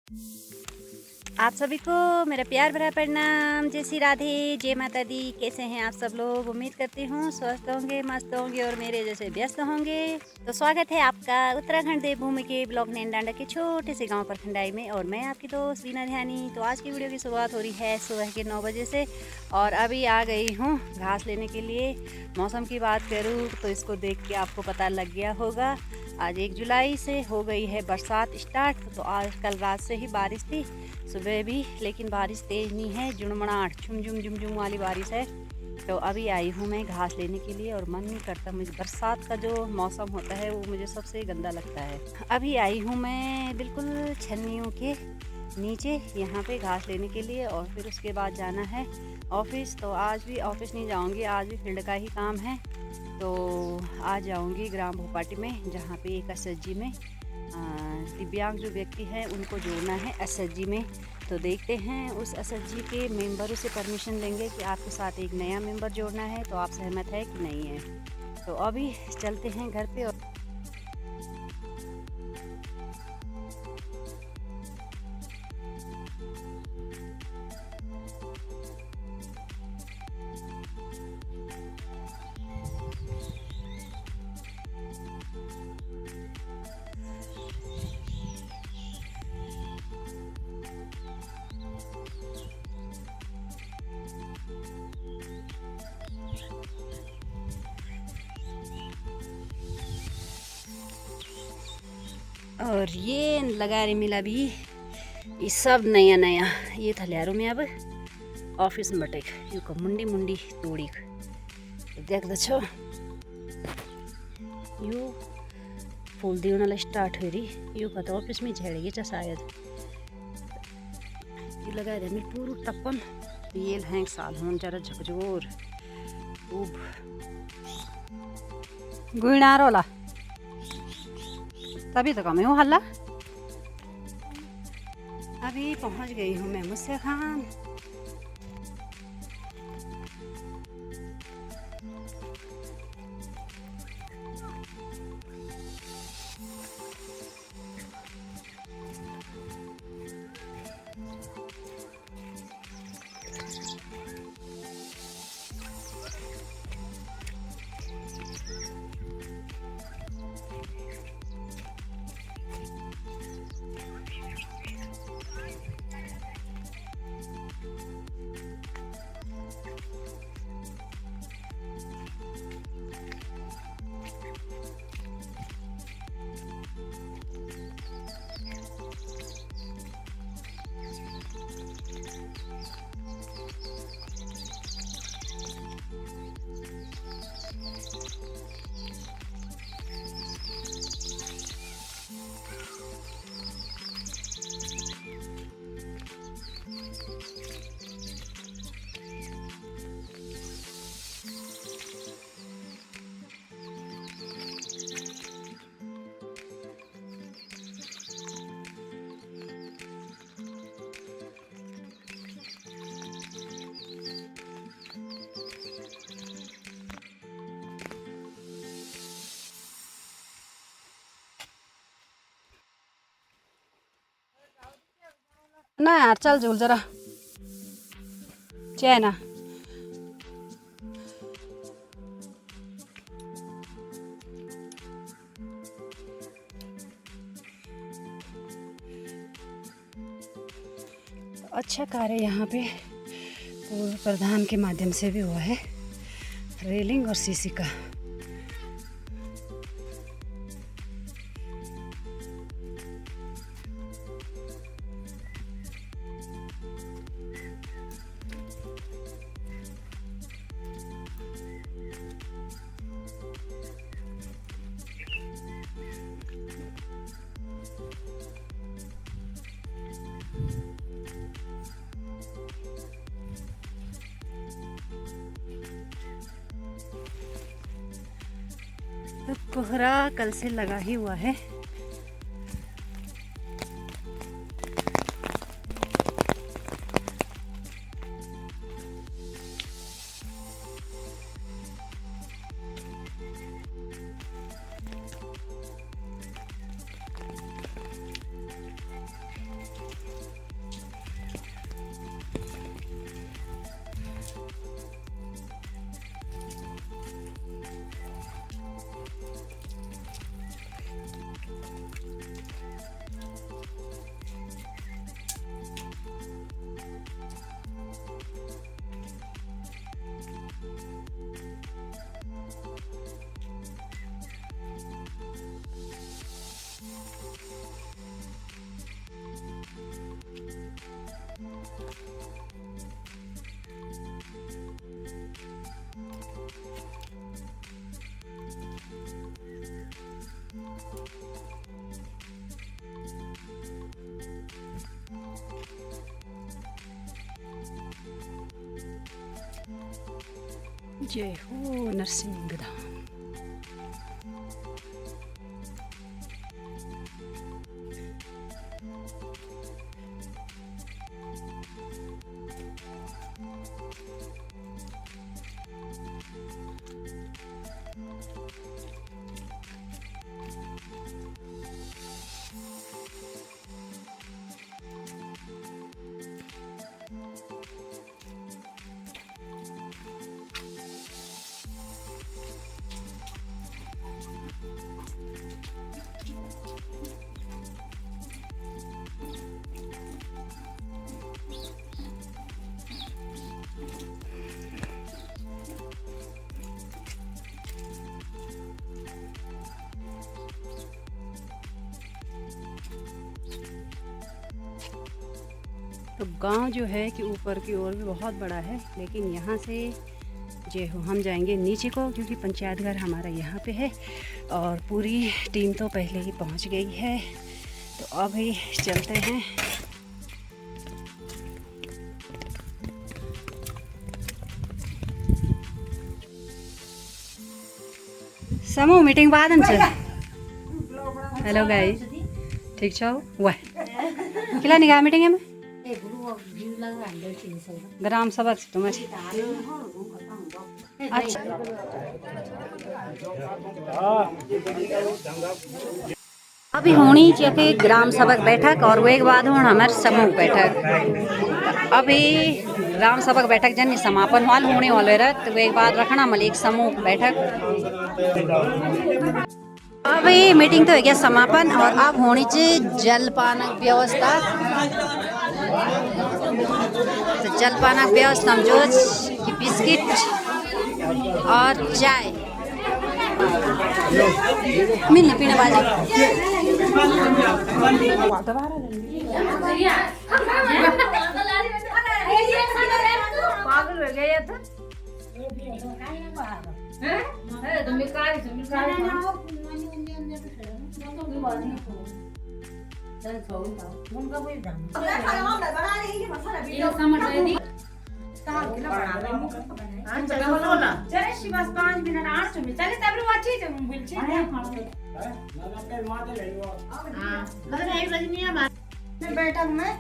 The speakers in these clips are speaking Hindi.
आप सभी को मेरा प्यार भरा प्रणाम। जय श्री राधे, जय माता दी। कैसे हैं आप सब लोग? उम्मीद करती हूँ स्वस्थ होंगे, मस्त होंगे और मेरे जैसे व्यस्त होंगे। तो स्वागत है आपका उत्तराखंड देवभूमि के ब्लॉक नैनडांडा के छोटे से गांव परखंडाई में, और मैं आपकी दोस्त वीना ध्यानी। तो आज की वीडियो की शुरुआत हो रही है सुबह के 9 बजे से, और अभी आ गई हूँ घास लेने के लिए। मौसम की बात करूँ तो इसको देख के आपको पता लग गया होगा, आज 1 जुलाई से हो गई है बरसात स्टार्ट। तो आज कल रात से ही बारिश थी, सुबह भी, लेकिन बारिश तेज़ नहीं है, जुड़मड़ाहट झुम झुम झुम झुम वाली बारिश है। तो अभी आई हूँ मैं घास लेने के लिए, और मन नहीं करता, मुझे बरसात का जो मौसम होता है वो मुझे सबसे गंदा लगता है। अभी आई हूँ मैं बिल्कुल छन्नियों के नीचे यहाँ पे घास लेने के लिए, और फिर उसके बाद जाना है ऑफिस। तो आज भी ऑफिस नहीं जाऊँगी, आज भी फील्ड का ही काम है। तो आज जाऊँगी ग्राम भोपाटी में, जहाँ पे एक एसएचजी में दिव्यांग जो व्यक्ति हैं उनको जोड़ना है एसएचजी में। तो देखते हैं उस एसएचजी के मेंबरों से परमिशन लेंगे कि आपके साथ एक नया मेंबर जोड़ना है, तो आप सहमत है कि नहीं है। तो अभी चलते हैं घर पे। और ये लगा रही मिला भी, ये सब नया नया ये थलियारों में अब ऑफिस में बटेक यू को मुंडी मुंडी तोड़ी देख छो यू फूल दियोनाला स्टार्ट हो रही, यू का तो ऑफिस में झेड़ेगी चा शायद। ये लगा रहे पूरू टप्पन ये हैंग साल हों जरा झकझोर खूब गुइना रोला, तभी तो कम हो हल्ला। अभी पहुंच गई हूँ मैं मुस्से खान। ना यार चल झूल जरा चैना। अच्छा कार्य यहाँ पे पूर्व प्रधान के माध्यम से भी हुआ है, रेलिंग और सीसी का। तो कोहरा कल से लगा ही हुआ है। जय हो नरसिंह धाम। तो गांव जो है कि ऊपर की ओर भी बहुत बड़ा है, लेकिन यहाँ से जो हो हम जाएंगे नीचे को, क्योंकि पंचायत घर हमारा यहाँ पे है और पूरी टीम तो पहले ही पहुँच गई है। तो अभी चलते हैं। समूह मीटिंग बाद से हेलो गाइस, ठीक छो वाह किला निगाह मीटिंग में ग्राम सभा से तुम अच्छा अभी होनी चाहिए ग्राम सभा बैठक और वो एक बाद होना हमारे समूह बैठक। अभी ग्राम सभा बैठक जन समापन वाल होने वाले रहे, तो वो एक बाद रखना मल एक समूह बैठक। अभी मीटिंग तो हो गया समापन और अब होनी चाहिए जलपान व्यवस्था। तो जलपान व्यवस्था समझो कि बिस्किट और चाय मिलने पीने वाले। पागल हो गया था। बैठक में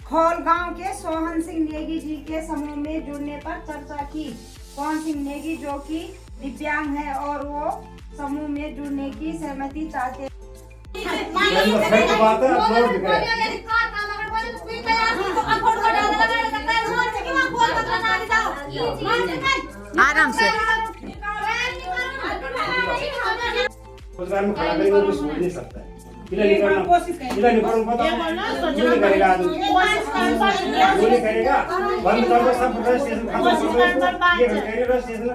खोल गांव के सोहन सिंह नेगी जी के समूह में जुड़ने पर चर्चा की। सोहन सिंह नेगी जो कि दिव्यांग है और वो समूह में जुड़ने की सहमति चाहते। आराम से रोजगार में खड़ा करेंगे वो सोच नहीं सकता है।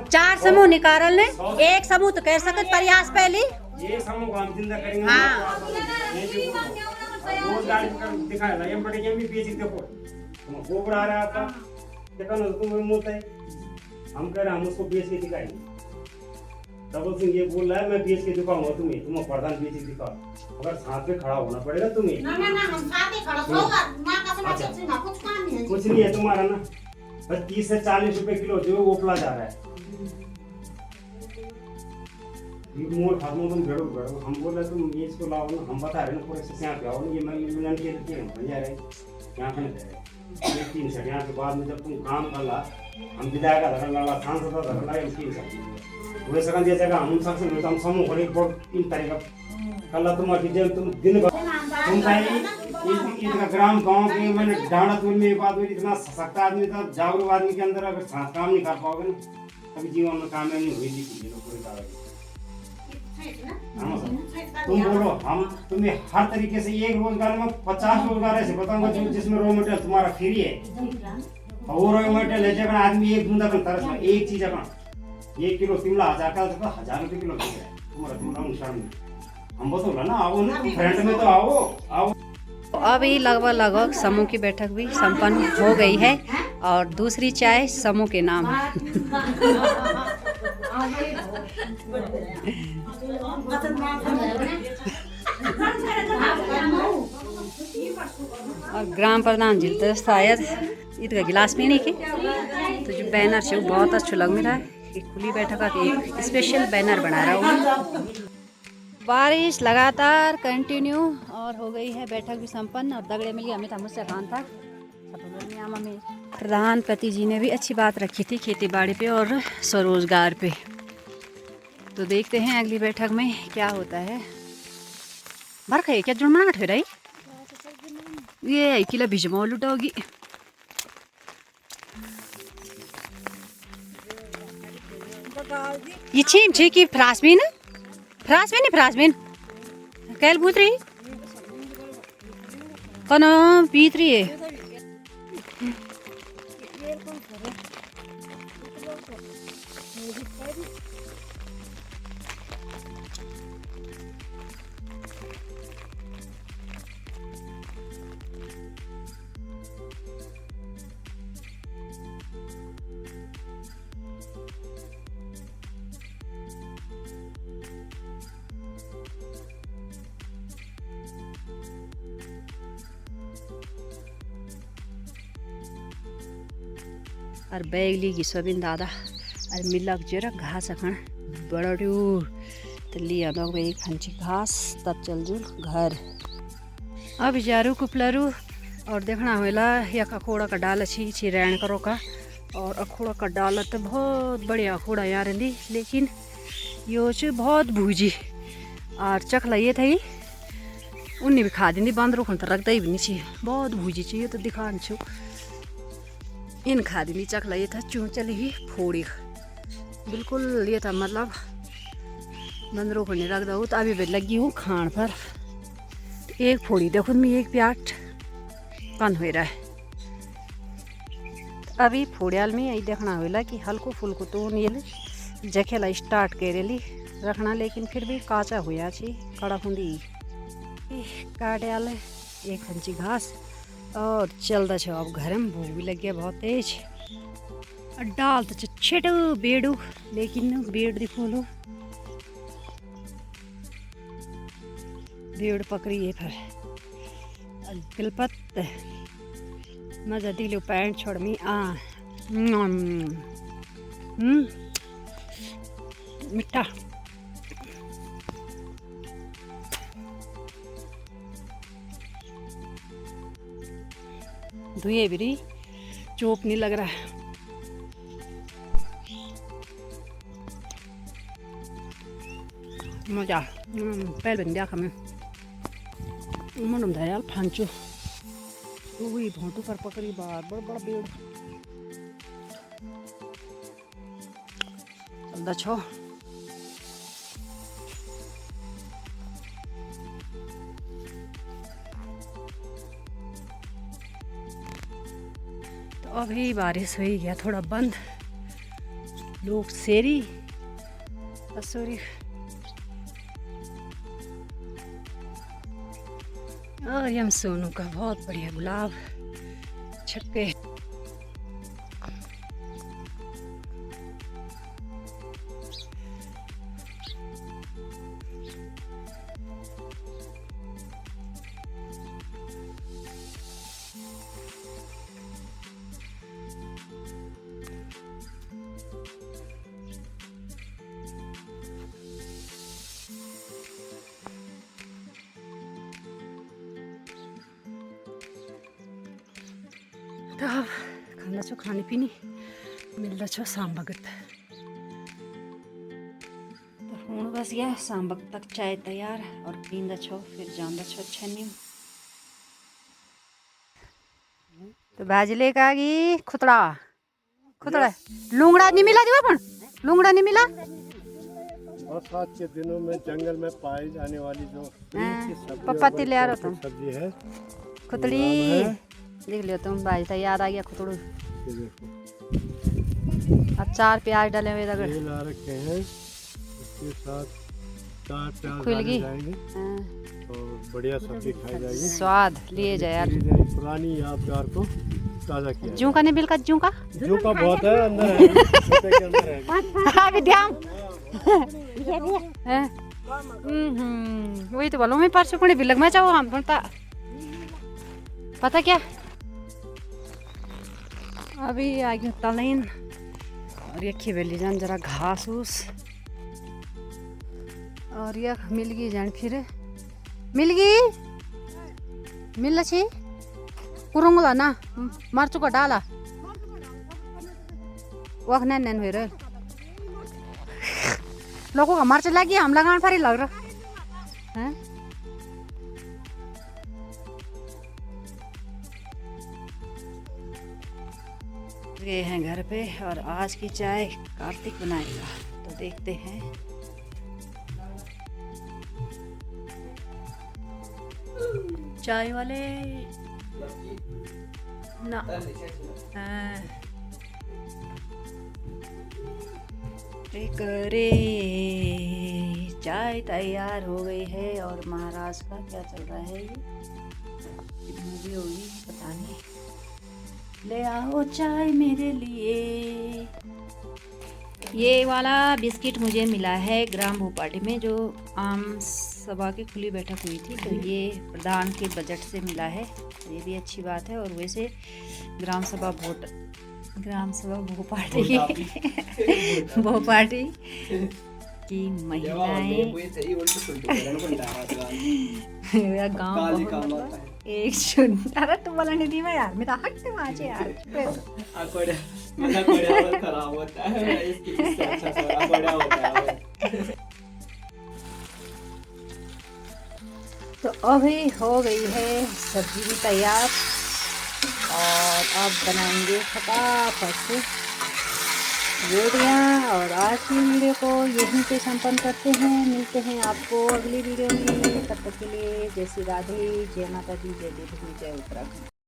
चार समूह निकाल ले, एक समूह तो कह सकते प्रयास पहले ये समूह हम जिंदा करेंगे। हाँ दिखाएगा ये बड़े ये भी बेसिक देखो तुम गोबर आ रहा है आपका देखो ना तुम मुंह है हम कह रहे हैं हम उसको बेच के दिखाएंगे। डबल सिंह ये बोल रहा है मैं बेच के दिखाऊंगा तुम्हें, तुम प्रधान बेच के दिखाओ, अगर साथ में खड़ा होना पड़ेगा तुम्हें। ना हम साथ ही खड़ा होगा, मां का समझ कुछ काम नहीं है। कुछ नहीं है तुम्हारा ना, बस 30 से 40 रुपए किलो जो ओपला जा रहा है। मोर खादों तुम भेड़ो भेड़ो हम बोल रहे तुम ये इसको लाओ ना, हम बता रहे ना पूरे से यहाँ पे आओ ना, ये मैं मिलन के देते हैं बन जा रहे यहाँ पे नहीं ये 3 सेकंड यहाँ के बाद में जब तुम काम कर ला हम विधायक का धरन लगा सांसद का धरन लगा 3 सेकंड पूरे सेकंड ये जगह हम सबसे मिलता हम समूह को एक बहुत 3 तारीख कल तुम्हारी जब तुम दिन भर तुम चाहिए इतना ग्राम गांव के मैंने डांडा तुल में बात हुई इतना सशक्त आदमी था जागरूक आदमी के अंदर अगर साथ काम नहीं कर पाओगे ना कभी जीवन में कामयाब नहीं हुई थी पूरी कागज। तुम बोलो हम तुम्हें हर तरीके से एक रोजगार में 50 रोजगार ऐसे बताऊंगा जिसमें रॉ मटेरियल तुम्हारा फ्री है और वो रॉ मटेरियल है जब आदमी एक बूंदा का तरस में एक चीज अपना 1 किलो शिमला 1000 का तो 1000 रुपए किलो बिक रहा है तुम्हारा नुकसान हम बोला ना आओ ना फ्रंट में तो आओ। अभी लगभग समूह की बैठक भी संपन्न हो गई है और दूसरी चाय समूह के नाम और ग्राम प्रधान जी तो शायद इधर गिलास पीने के तो जो बैनर से वो बहुत अच्छा लग रहा है कि खुली बैठक का एक स्पेशल बैनर बना रहा हूँ। बारिश लगातार कंटिन्यू और हो गई है बैठक भी संपन्न और दगड़े मिल गए अमित मुझसे खान था। प्रधानपति जी ने भी अच्छी बात रखी थी खेती बाड़ी पे और स्वरोजगार पे। तो देखते हैं अगली बैठक में क्या होता है। बरखा है क्या जुड़मनाहट हो रही ये किला भिजमा लुटाओगी। ये छीम छी की फ्रासबिन फ्रासबिन कैल पूछ रही कौन पीत रही है। और बैगली की सोबिन दादा और मिलक जरा घास अखण बड़ू तो लिया दो एक खंची घास तब चल जू घर। अब जारू कुपलरू और देखना होला एक अखोड़ा का डाल अच्छी छी रैन करो का और अखोड़ा का डाल तो बहुत बढ़िया अखोड़ा यहाँ रही लेकिन यो बहुत भूजी और चखला ये थी उन्हें भी खा दी बंद रोकन तो रखता ही भी नहीं चाहिए बहुत भूजी चाहिए तो दिखा छू इन खा दी चखला ये था चूँ चली ही फोड़ी बिल्कुल ये था मतलब बंदरों को नहीं रख दो तो अभी भी लगी हूँ खान पर एक फोड़ी देखो मैं एक प्याट कन हो रहा है तो अभी फोड़ियाल में यही देखना होला कि हल्को फुल्को तो ये जखेला स्टार्ट करेली रखना लेकिन फिर भी काचा हुआ छी कड़ा हुंदी काटे एक खंची घास और चलता छो। अब घर में भूख भी लग गया बहुत तेज डाल तो छेटू बेड़ू लेकिन बेड़ दिखो लो बेड़ पकड़ी है फिर गिलपत मजा दिलो पैंट छोड़ मी मिठा धुए भी चोप नहीं लग रहा है। मजा पहले बन दिया हमें मन यार फांचो वही भोंटू पर पकड़ी बार बड़ा बड़ा बेड़ चलता छो। तो अभी बारिश हुई गया थोड़ा बंद लोग सेरी सॉरी और हम सोनू का बहुत बढ़िया गुलाब छक्के तो खाना छो खाने पीनी मिलता छो शाम वक्त तो हूँ बस गया शाम वक्त तक चाय तैयार और पींदा छो फिर जांदा छो छन्नी तो भाजी लेकर आ गई खुतड़ा खुतड़ा लूंगड़ा नहीं मिला जी अपन लूंगड़ा नहीं मिला। बरसात के दिनों में जंगल में पाई जाने वाली जो पप्पा ले आ रहा तुम सब्जी है खुतड़ी देख लियो तुम भाई तो याद आ गया खुतड़ू अचार प्याज डाले हुए तेल ला रखे हैं इसके साथ 4 प्याज खुलगी और बढ़िया सब्जी खाई जाएगी स्वाद लिए जाए यार पुरानी याद प्यार को ताजा किया जू का नहीं बिल का जू का बहुत है अंदर है छोटे के अंदर है अभी ध्यान वही तो बोलो मैं परसों को बिलग में चाहो हम पता क्या अभी आगे तलेन और ये खिबेली जान जरा घास उस और ये मिलगी जान फिर मिलगी मिल छी कुरुंगला ना मार्चू का डाला वह नैन नैन हुए लोगों का मार्च लगी हम लगान फारी लग रहा है। गए हैं घर पे और आज की चाय कार्तिक बनाएगा तो देखते हैं। चाय वाले ना रे चाय तैयार हो गई है और महाराज का क्या चल रहा है ये मूवी होगी पता नहीं। ले आओ चाय मेरे लिए। ये वाला बिस्किट मुझे मिला है ग्राम भोपाटी में जो आम सभा की खुली बैठक हुई थी तो ये प्रधान के बजट से मिला है, ये भी अच्छी बात है। और वैसे ग्राम सभा भोपाटी की महिलाएं गाँव एक अरे तुम बोला नहीं थी मैं यार मेरा हट माचे यार खराब होता है इससे अच्छा थोड़ा बड़ा होता है। तो अभी हो गई है सब्जी भी तैयार और अब बनाएंगे फटाफट से रोटियाँ। और आज की वीडियो को यहीं पे संपन्न करते हैं। मिलते हैं आपको अगली वीडियो में, तब तक के लिए जय श्री राधे, जय माता दी, जय देवी, जय उत्तराखंड।